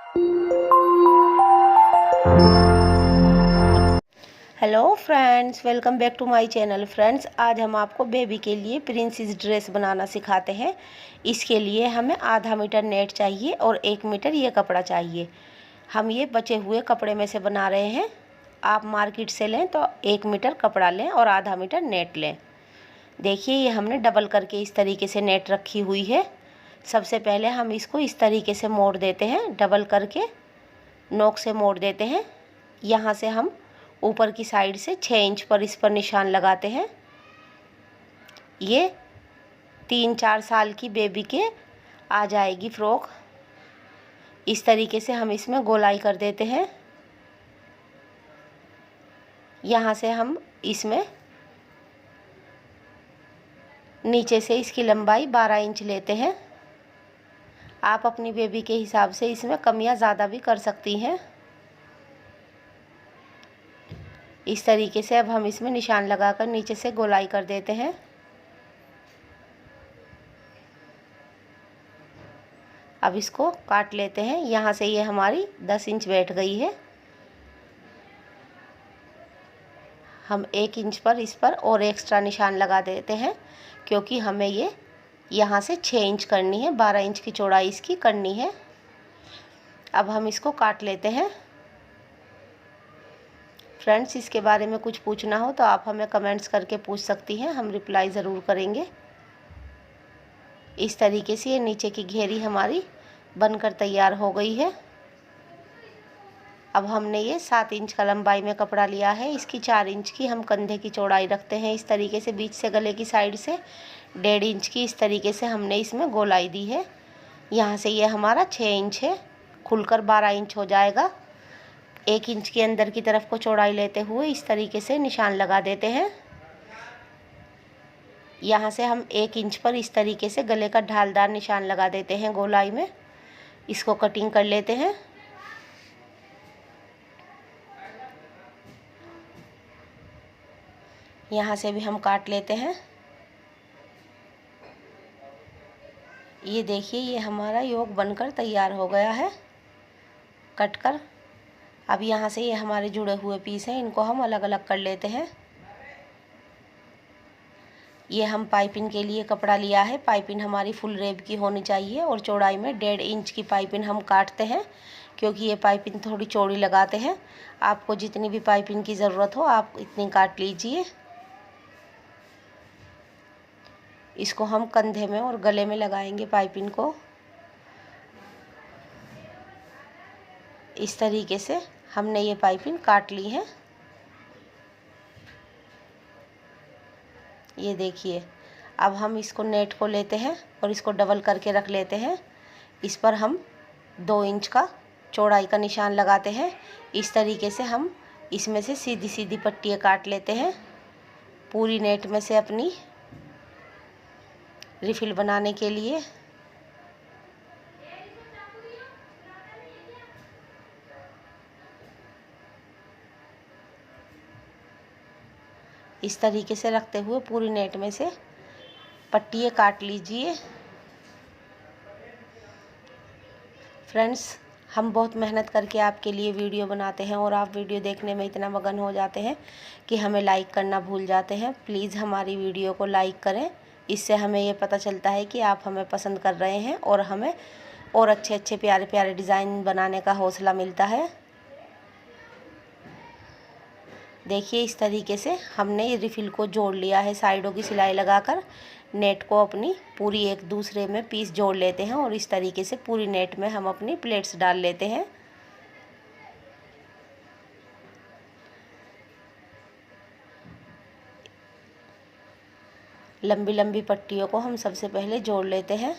Hello friends, welcome back to my channel. Friends, आज हम आपको बेबी के लिए प्रिंसेस ड्रेस बनाना सिखाते हैं। इसके लिए हमें आधा मीटर नेट चाहिए और 1 मीटर ये कपड़ा चाहिए। हम ये बचे हुए कपड़े में से बना रहे हैं। आप मार्केट से लें तो 1 मीटर कपड़ा लें और आधा मीटर नेट लें। देखिए, ये हमने डबल करके इस तरीके से नेट रखी हुई है। सबसे पहले हम इसको इस तरीके से मोड़ देते हैं, डबल करके नोक से मोड़ देते हैं। यहाँ से हम ऊपर की साइड से 6 इंच पर इस पर निशान लगाते हैं। ये 3-4 साल की बेबी के आ जाएगी फ्रॉक। इस तरीके से हम इसमें गोलाई कर देते हैं। यहाँ से हम इसमें नीचे से इसकी लंबाई 12 इंच लेते हैं। आप अपनी बेबी के हिसाब से इसमें कम या ज़्यादा भी कर सकती हैं। इस तरीके से अब हम इसमें निशान लगाकर नीचे से गोलाई कर देते हैं। अब इसको काट लेते हैं। यहाँ से ये हमारी 10 इंच बैठ गई है। हम 1 इंच पर इस पर और एक्स्ट्रा निशान लगा देते हैं, क्योंकि हमें ये यहाँ से 6 इंच करनी है, 12 इंच की चौड़ाई इसकी करनी है। अब हम इसको काट लेते हैं। फ्रेंड्स, इसके बारे में कुछ पूछना हो तो आप हमें कमेंट्स करके पूछ सकती हैं, हम रिप्लाई ज़रूर करेंगे। इस तरीके से ये नीचे की घेरी हमारी बनकर तैयार हो गई है। अब हमने ये 7 इंच का लंबाई में कपड़ा लिया है। इसकी 4 इंच की हम कंधे की चौड़ाई रखते हैं। इस तरीके से बीच से गले की साइड से 1.5 इंच की इस तरीके से हमने इसमें गोलाई दी है। यहाँ से ये हमारा 6 इंच है, खुलकर 12 इंच हो जाएगा। 1 इंच के अंदर की तरफ को चौड़ाई लेते हुए इस तरीके से निशान लगा देते हैं। यहाँ से हम 1 इंच पर इस तरीके से गले का ढालदार निशान लगा देते हैं गोलाई में। इसको कटिंग कर लेते हैं। यहाँ से भी हम काट लेते हैं। ये देखिए, ये हमारा योग बनकर तैयार हो गया है कटकर। अब यहाँ से ये हमारे जुड़े हुए पीस हैं, इनको हम अलग अलग कर लेते हैं। ये हम पाइपिंग के लिए कपड़ा लिया है। पाइपिंग हमारी फुल रेब की होनी चाहिए और चौड़ाई में 1.5 इंच की पाइपिंग हम काटते हैं, क्योंकि ये पाइपिंग थोड़ी चौड़ी लगाते हैं। आपको जितनी भी पाइपिंग की ज़रूरत हो आप इतनी काट लीजिए। इसको हम कंधे में और गले में लगाएंगे पाइपिंग को। इस तरीके से हमने ये पाइपिंग काट ली है। ये देखिए, अब हम इसको नेट को लेते हैं और इसको डबल करके रख लेते हैं। इस पर हम 2 इंच का चौड़ाई का निशान लगाते हैं। इस तरीके से हम इसमें से सीधी सीधी पट्टियाँ काट लेते हैं, पूरी नेट में से अपनी रिफिल बनाने के लिए। इस तरीके से रखते हुए पूरी नेट में से पट्टियाँ काट लीजिए। फ्रेंड्स, हम बहुत मेहनत करके आपके लिए वीडियो बनाते हैं और आप वीडियो देखने में इतना मगन हो जाते हैं कि हमें लाइक करना भूल जाते हैं। प्लीज़ हमारी वीडियो को लाइक करें। इससे हमें ये पता चलता है कि आप हमें पसंद कर रहे हैं और हमें और अच्छे अच्छे प्यारे प्यारे डिज़ाइन बनाने का हौसला मिलता है। देखिए, इस तरीके से हमने रिफिल को जोड़ लिया है। साइडों की सिलाई लगाकर नेट को अपनी पूरी एक दूसरे में पीस जोड़ लेते हैं और इस तरीके से पूरी नेट में हम अपनी प्लेट्स डाल लेते हैं। लंबी लंबी पट्टियों को हम सबसे पहले जोड़ लेते हैं।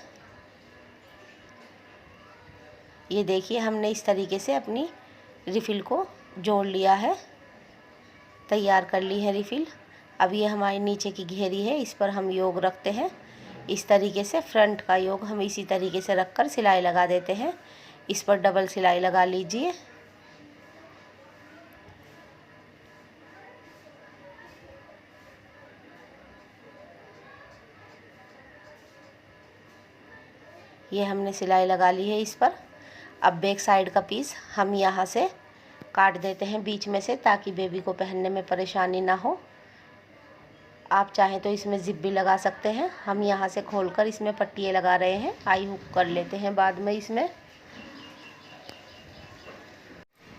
ये देखिए, हमने इस तरीके से अपनी रिफिल को जोड़ लिया है, तैयार कर ली है रिफिल। अब ये हमारी नीचे की घेरी है, इस पर हम योग रखते हैं। इस तरीके से फ्रंट का योग हम इसी तरीके से रखकर सिलाई लगा देते हैं। इस पर डबल सिलाई लगा लीजिए। ये हमने सिलाई लगा ली है इस पर। अब बैक साइड का पीस हम यहाँ से काट देते हैं बीच में से, ताकि बेबी को पहनने में परेशानी ना हो। आप चाहें तो इसमें जिप भी लगा सकते हैं। हम यहाँ से खोलकर इसमें पट्टियाँ लगा रहे हैं, आई हुक कर लेते हैं बाद में। इसमें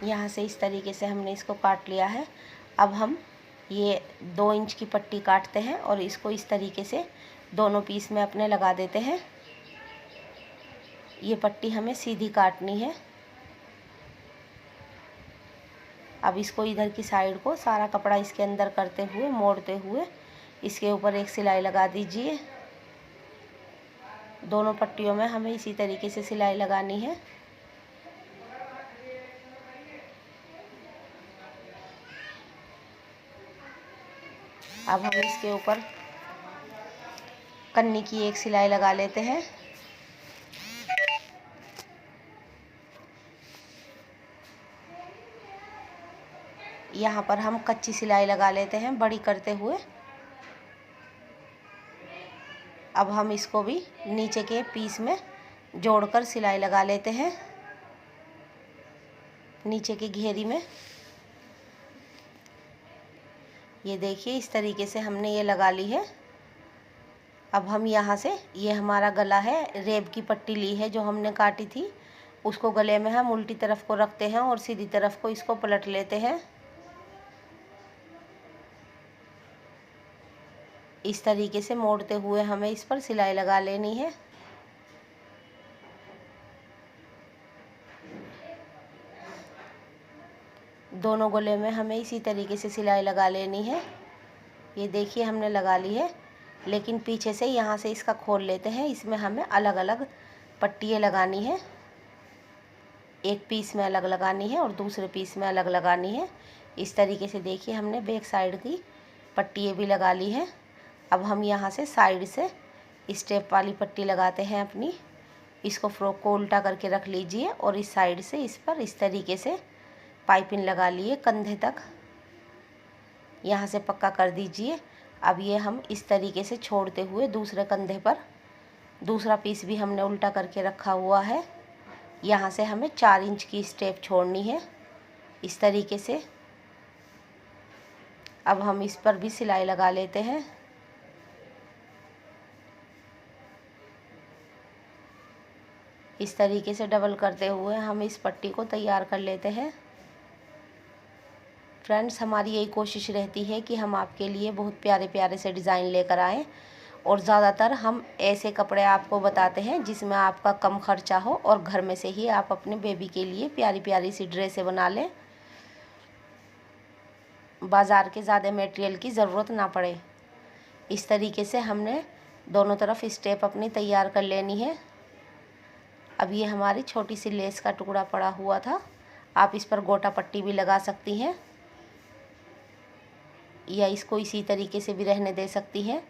यहाँ से इस तरीके से हमने इसको काट लिया है। अब हम ये 2 इंच की पट्टी काटते हैं और इसको इस तरीके से दोनों पीस में अपने लगा देते हैं। ये पट्टी हमें सीधी काटनी है। अब इसको इधर की साइड को सारा कपड़ा इसके अंदर करते हुए, मोड़ते हुए इसके ऊपर एक सिलाई लगा दीजिए। दोनों पट्टियों में हमें इसी तरीके से सिलाई लगानी है। अब हम इसके ऊपर कन्नी की एक सिलाई लगा लेते हैं। यहाँ पर हम कच्ची सिलाई लगा लेते हैं बड़ी करते हुए। अब हम इसको भी नीचे के पीस में जोड़कर सिलाई लगा लेते हैं, नीचे की घेरी में। ये देखिए इस तरीके से हमने ये लगा ली है। अब हम यहाँ से, ये हमारा गला है, रेब की पट्टी ली है जो हमने काटी थी, उसको गले में हम उल्टी तरफ को रखते हैं और सीधी तरफ को इसको पलट लेते हैं। इस तरीके से मोड़ते हुए हमें इस पर सिलाई लगा लेनी है। दोनों गले में हमें इसी तरीके से सिलाई लगा लेनी है। ये देखिए हमने लगा ली है, लेकिन पीछे से यहाँ से इसका खोल लेते हैं। इसमें हमें अलग अलग पट्टियाँ लगानी है, एक पीस में अलग लगानी है और दूसरे पीस में अलग लगानी है। इस तरीके से देखिए हमने बैक साइड की पट्टियाँ भी लगा ली है। अब हम यहाँ से साइड से स्टेप वाली पट्टी लगाते हैं अपनी। इसको फ्रॉक को उल्टा करके रख लीजिए और इस साइड से इस पर इस तरीके से पाइपिंग लगा लिए कंधे तक, यहाँ से पक्का कर दीजिए। अब ये हम इस तरीके से छोड़ते हुए दूसरे कंधे पर दूसरा पीस भी हमने उल्टा करके रखा हुआ है। यहाँ से हमें 4 इंच की स्टेप छोड़नी है इस तरीके से। अब हम इस पर भी सिलाई लगा लेते हैं। इस तरीके से डबल करते हुए हम इस पट्टी को तैयार कर लेते हैं। फ्रेंड्स, हमारी यही कोशिश रहती है कि हम आपके लिए बहुत प्यारे प्यारे से डिज़ाइन लेकर आएँ, और ज़्यादातर हम ऐसे कपड़े आपको बताते हैं जिसमें आपका कम खर्चा हो और घर में से ही आप अपने बेबी के लिए प्यारी प्यारी सी ड्रेसें बना लें, बाज़ार के ज़्यादा मटेरियल की ज़रूरत ना पड़े। इस तरीके से हमने दोनों तरफ स्टेप अपनी तैयार कर लेनी है। अब ये हमारी छोटी सी लेस का टुकड़ा पड़ा हुआ था, आप इस पर गोटा पट्टी भी लगा सकती हैं या इसको इसी तरीके से भी रहने दे सकती हैं।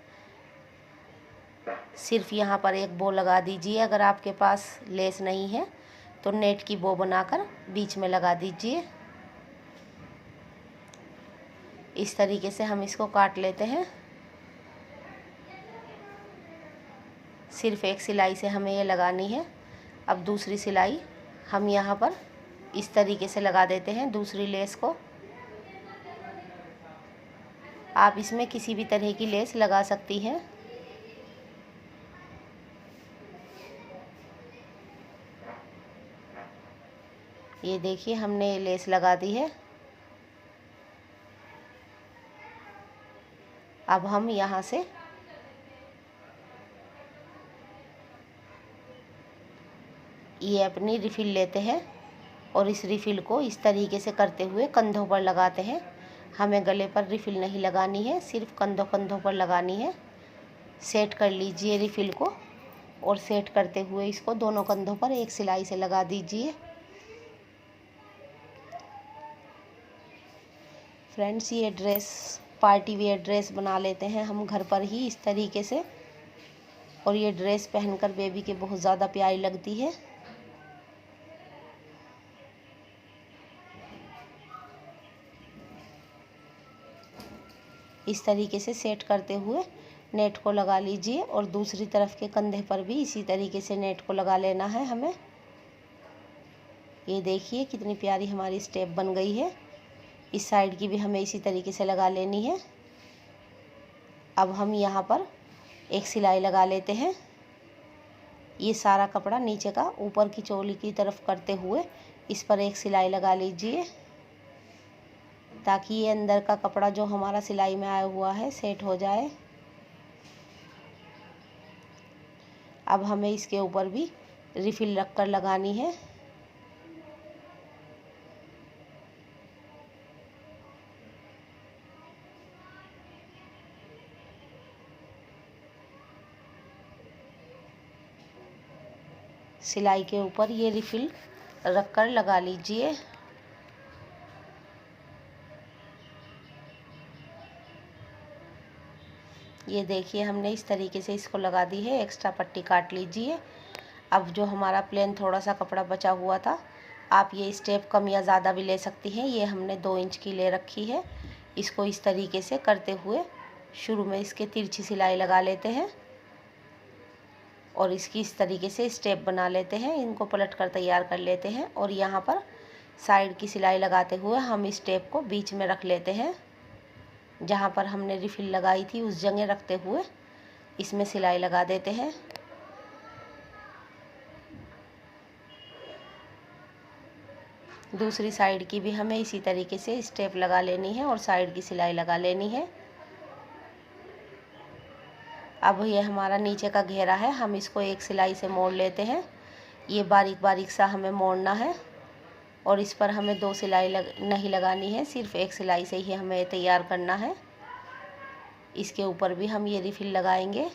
सिर्फ यहाँ पर एक बो लगा दीजिए। अगर आपके पास लेस नहीं है तो नेट की बो बनाकर बीच में लगा दीजिए। इस तरीके से हम इसको काट लेते हैं। सिर्फ एक सिलाई से हमें ये लगानी है। अब दूसरी सिलाई हम यहाँ पर इस तरीके से लगा देते हैं दूसरी लेस को। आप इसमें किसी भी तरह की लेस लगा सकती हैं। ये देखिए हमने लेस लगा दी है। अब हम यहाँ से ये अपनी रिफ़िल लेते हैं और इस रिफ़िल को इस तरीके से करते हुए कंधों पर लगाते हैं। हमें गले पर रिफ़िल नहीं लगानी है, सिर्फ कंधों पर लगानी है। सेट कर लीजिए रिफ़िल को और सेट करते हुए इसको दोनों कंधों पर एक सिलाई से लगा दीजिए। फ्रेंड्स, ये ड्रेस पार्टी वेयर ड्रेस बना लेते हैं हम घर पर ही इस तरीके से, और ये ड्रेस पहनकर बेबी के बहुत ज़्यादा प्यारी लगती है। इस तरीके से सेट करते हुए नेट को लगा लीजिए और दूसरी तरफ के कंधे पर भी इसी तरीके से नेट को लगा लेना है हमें। ये देखिए कितनी प्यारी हमारी स्टेप बन गई है। इस साइड की भी हमें इसी तरीके से लगा लेनी है। अब हम यहाँ पर एक सिलाई लगा लेते हैं। ये सारा कपड़ा नीचे का ऊपर की चोली की तरफ करते हुए इस पर एक सिलाई लगा लीजिए, ताकि ये अंदर का कपड़ा जो हमारा सिलाई में आया हुआ है सेट हो जाए। अब हमें इसके ऊपर भी रिफिल रख कर लगानी है। सिलाई के ऊपर ये रिफिल रख कर लगा लीजिए। ये देखिए हमने इस तरीके से इसको लगा दी है। एक्स्ट्रा पट्टी काट लीजिए। अब जो हमारा प्लेन थोड़ा सा कपड़ा बचा हुआ था, आप ये स्टेप कम या ज़्यादा भी ले सकती हैं। ये हमने 2 इंच की ले रखी है। इसको इस तरीके से करते हुए शुरू में इसके तिरछी सिलाई लगा लेते हैं और इसकी इस तरीके से स्टेप बना लेते हैं। इनको पलट कर तैयार कर लेते हैं और यहाँ पर साइड की सिलाई लगाते हुए हम स्टेप को बीच में रख लेते हैं। जहाँ पर हमने रिफिल लगाई थी उस जगह रखते हुए इसमें सिलाई लगा देते हैं। दूसरी साइड की भी हमें इसी तरीके से स्टेप लगा लेनी है और साइड की सिलाई लगा लेनी है। अब ये हमारा नीचे का घेरा है, हम इसको एक सिलाई से मोड़ लेते हैं। ये बारीक बारीक सा हमें मोड़ना है और इस पर हमें 2 सिलाई नहीं लगानी है, सिर्फ एक सिलाई से ही हमें तैयार करना है। इसके ऊपर भी हम ये रिफिल लगाएंगे।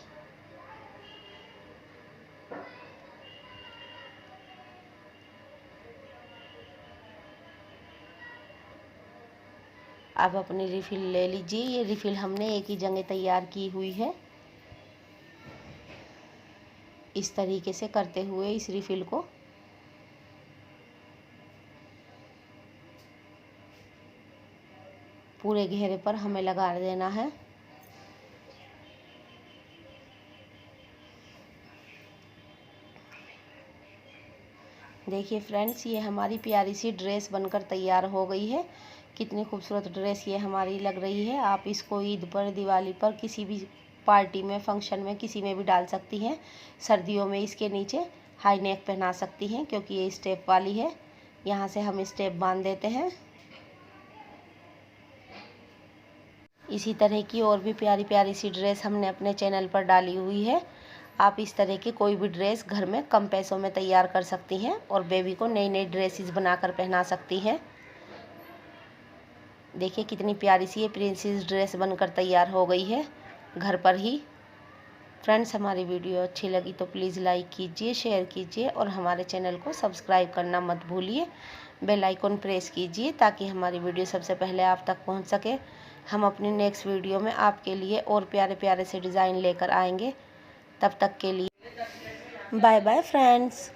अब अपनी रिफिल ले लीजिए। ये रिफिल हमने एक ही जगह तैयार की हुई है। इस तरीके से करते हुए इस रिफिल को पूरे घेरे पर हमें लगा देना है। देखिए फ्रेंड्स, ये हमारी प्यारी सी ड्रेस बनकर तैयार हो गई है। कितनी खूबसूरत ड्रेस ये हमारी लग रही है। आप इसको ईद पर, दिवाली पर, किसी भी पार्टी में, फंक्शन में, किसी में भी डाल सकती हैं। सर्दियों में इसके नीचे हाई नेक पहना सकती हैं क्योंकि ये स्टेप वाली है। यहाँ से हम स्टेप बांध देते हैं। इसी तरह की और भी प्यारी प्यारी सी ड्रेस हमने अपने चैनल पर डाली हुई है। आप इस तरह की कोई भी ड्रेस घर में कम पैसों में तैयार कर सकती हैं और बेबी को नई नई ड्रेसेस बनाकर पहना सकती हैं। देखिए कितनी प्यारी सी ये प्रिंसेस ड्रेस बनकर तैयार हो गई है घर पर ही। फ्रेंड्स, हमारी वीडियो अच्छी लगी तो प्लीज़ लाइक कीजिए, शेयर कीजिए और हमारे चैनल को सब्सक्राइब करना मत भूलिए। बेल आइकन प्रेस कीजिए ताकि हमारी वीडियो सबसे पहले आप तक पहुंच सके। हम अपनी नेक्स्ट वीडियो में आपके लिए और प्यारे प्यारे से डिज़ाइन लेकर आएंगे। तब तक के लिए बाय बाय फ्रेंड्स।